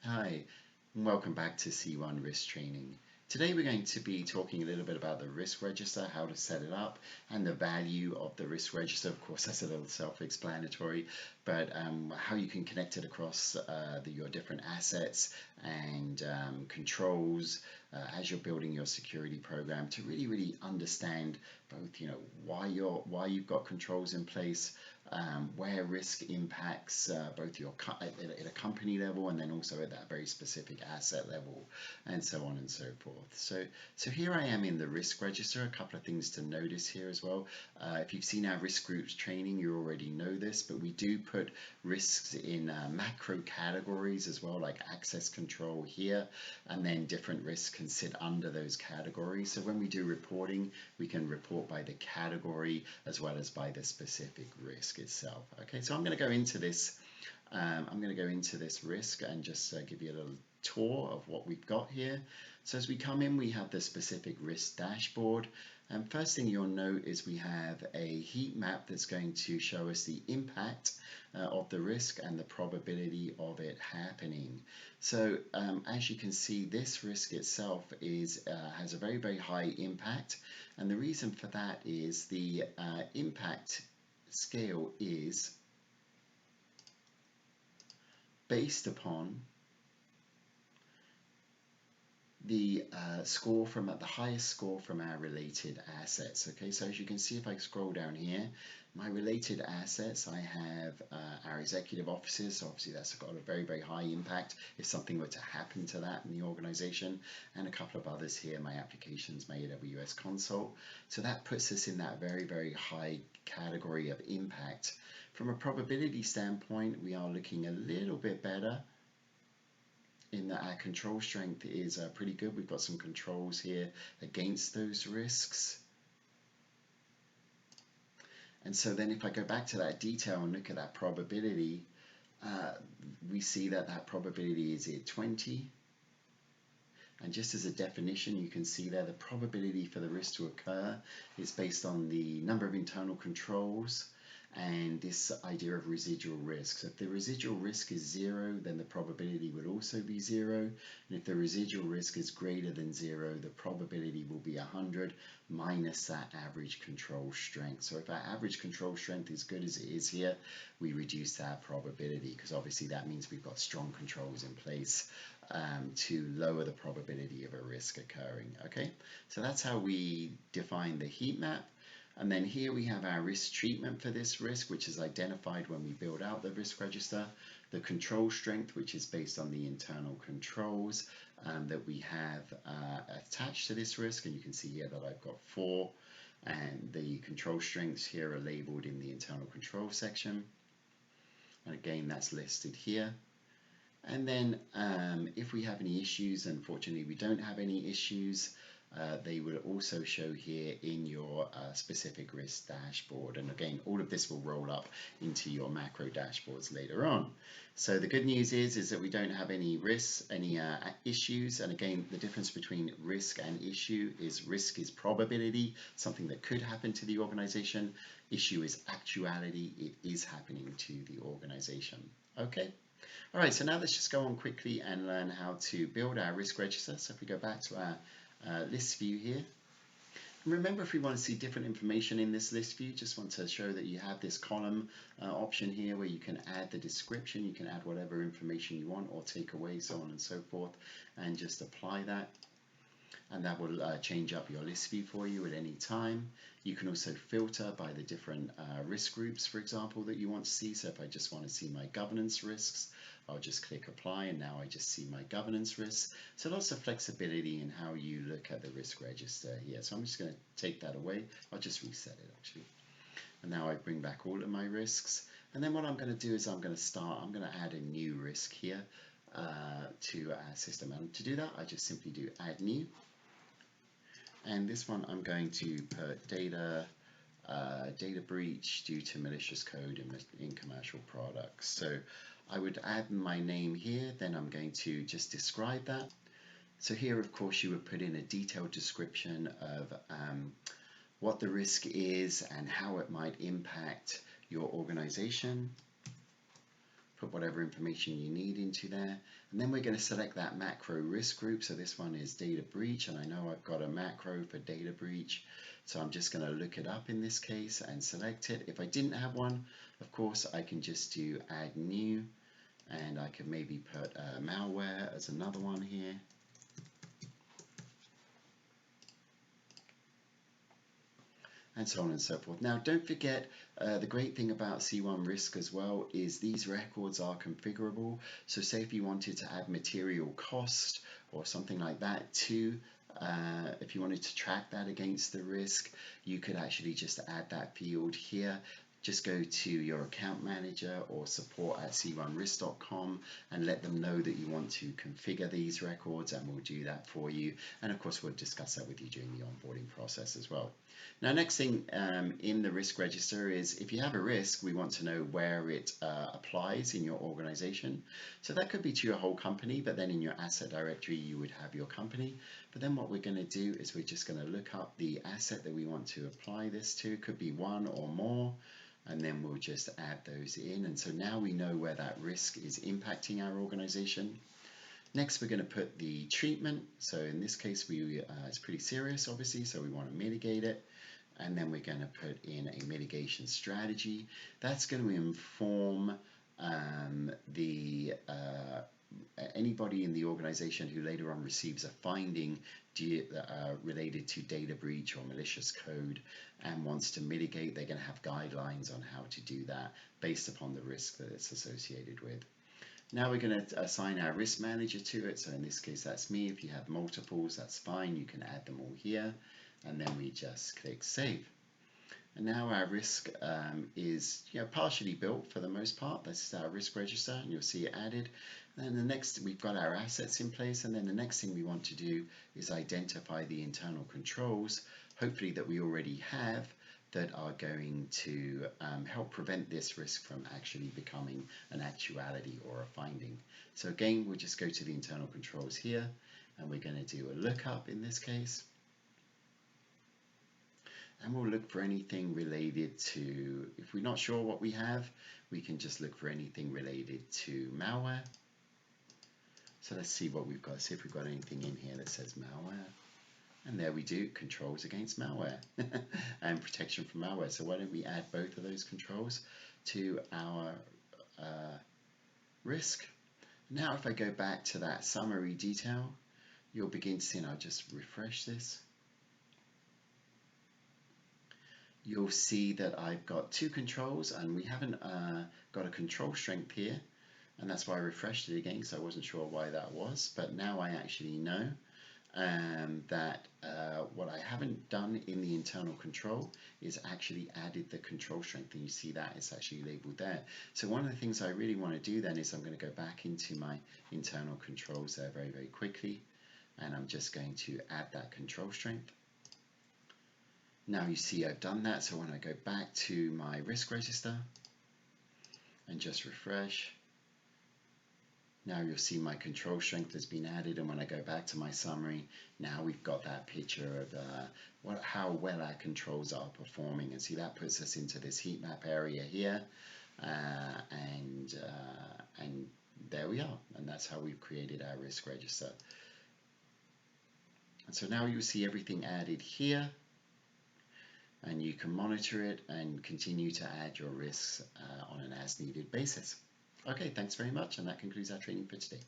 Hi, and welcome back to C1 Risk Training. Today we're going to be talking a little bit about the risk register, how to set it up, and the value of the risk register. Of course, that's a little self-explanatory, but how you can connect it across your different assets and controls as you're building your security program to really understand both, why you've got controls in place, where risk impacts both at a company level and then also at that very specific asset level, and so on and so forth. So here I am in the risk register. A couple of things to notice here as well. If you've seen our risk groups training, you already know this, but we do put risks in macro categories as well, like access control here, and then different risks can sit under those categories. So when we do reporting, we can report by the category as well as by the specific risk itself. Okay, so I'm going to go into this. I'm going to go into this risk and just give you a little tour of what we've got here. So as we come in, we have the specific risk dashboard. And first thing you'll note is we have a heat map that's going to show us the impact of the risk and the probability of it happening. So as you can see, this risk itself has a very high impact. And the reason for that is the impact scale is based upon the highest score from our related assets. Okay, so as you can see, if I scroll down here, my related assets, I have our executive offices. So obviously that's got a very high impact if something were to happen to that in the organization, and a couple of others here, my applications, my AWS console. So that puts us in that very high category of impact. From a probability standpoint, we are looking a little bit better in that our control strength is pretty good. We've got some controls here against those risks. And so then if I go back to that detail and look at that probability, we see that probability is at 20. And just as a definition, you can see there the probability for the risk to occur is based on the number of internal controls and this idea of residual risk. So if the residual risk is 0, then the probability would also be 0. And if the residual risk is greater than 0, the probability will be 100 minus that average control strength. So if our average control strength is good as it is here, we reduce that probability, because obviously that means we've got strong controls in place to lower the probability of a risk occurring. Okay, so that's how we define the heat map. And then here we have our risk treatment for this risk, which is identified when we build out the risk register. The control strength, which is based on the internal controls that we have attached to this risk. And you can see here that I've got 4. And the control strengths here are labeled in the internal control section. And again, that's listed here. And then if we have any issues, unfortunately we don't have any issues, they will also show here in your specific risk dashboard. And again, all of this will roll up into your macro dashboards later on. So the good news is that we don't have any risks, any issues. And again, the difference between risk and issue is risk is probability, something that could happen to the organization. Issue is actuality, it is happening to the organization. Okay. All right, so now let's just go on quickly and learn how to build our risk register. So if we go back to our list view here, and remember, if we want to see different information in this list view, just want to show that you have this column option here where you can add the description, you can add whatever information you want or take away, so on and so forth, and just apply that. And that will change up your list view for you at any time. You can also filter by the different risk groups, for example, that you want to see. So if I just want to see my governance risks, I'll just click apply, and now I just see my governance risks. So lots of flexibility in how you look at the risk register here. So I'm just going to take that away. I'll just reset it actually. And now I bring back all of my risks. And then what I'm going to do is I'm going to add a new risk here to our system. And to do that, I just simply do add new. And this one I'm going to put data breach due to malicious code in commercial products. So I would add my name here, then I'm going to just describe that. So here, of course, you would put in a detailed description of what the risk is and how it might impact your organization. put whatever information you need into there, and then we're going to select that macro risk group. So this one is data breach, and I know I've got a macro for data breach, so I'm just going to look it up in this case and select it. If I didn't have one, of course I can just do add new, and I could maybe put malware as another one here. And so on and so forth. Now, don't forget, the great thing about C1 Risk as well is these records are configurable. So say if you wanted to add material cost or something like that to, if you wanted to track that against the risk, you could actually just add that field here. Just go to your account manager or support@c1risk.com and let them know that you want to configure these records, and we'll do that for you. And of course, we'll discuss that with you during the onboarding process as well. Now, next thing in the risk register is if you have a risk, we want to know where it applies in your organization. So that could be to your whole company, but then in your asset directory, you would have your company. But then what we're going to do is we're just going to look up the asset that we want to apply this to. It could be one or more, and then we'll just add those in. And so now we know where that risk is impacting our organization. Next, we're going to put the treatment. So in this case, it's pretty serious, obviously, so we want to mitigate it. And then we're going to put in a mitigation strategy. That's going to inform anybody in the organization who later on receives a finding related to data breach or malicious code and wants to mitigate. They're going to have guidelines on how to do that based upon the risk that it's associated with. Now we're going to assign our risk manager to it. So in this case, that's me. If you have multiples, that's fine. You can add them all here. And then we just click save. And now our risk is partially built for the most part. This is our risk register, and you'll see it added. And then the next, we've got our assets in place, and then the next thing we want to do is identify the internal controls, hopefully that we already have, that are going to help prevent this risk from actually becoming an actuality or a finding. So again, we'll just go to the internal controls here, and we're going to do a lookup in this case. And we'll look for anything related to, if we're not sure what we have, we can just look for anything related to malware. So let's see what we've got. See if we've got anything in here that says malware. And there we do, controls against malware and protection from malware. So why don't we add both of those controls to our risk. Now if I go back to that summary detail, you'll begin to see, and I'll just refresh this. You'll see that I've got two controls, and we haven't got a control strength here, and that's why I refreshed it again, so I wasn't sure why that was, but now I actually know that what I haven't done in the internal control is actually added the control strength, and you see that it's actually labeled there. So one of the things I really want to do then is I'm going to go back into my internal controls there very, very quickly, and I'm just going to add that control strength. Now you see I've done that, so when I go back to my risk register and just refresh, now you'll see my control strength has been added, and when I go back to my summary, now we've got that picture of how well our controls are performing, and see that puts us into this heat map area here, and there we are, and that's how we've created our risk register. And so now you'll see everything added here, and you can monitor it and continue to add your risks on an as-needed basis. Okay, thanks very much, and that concludes our training for today.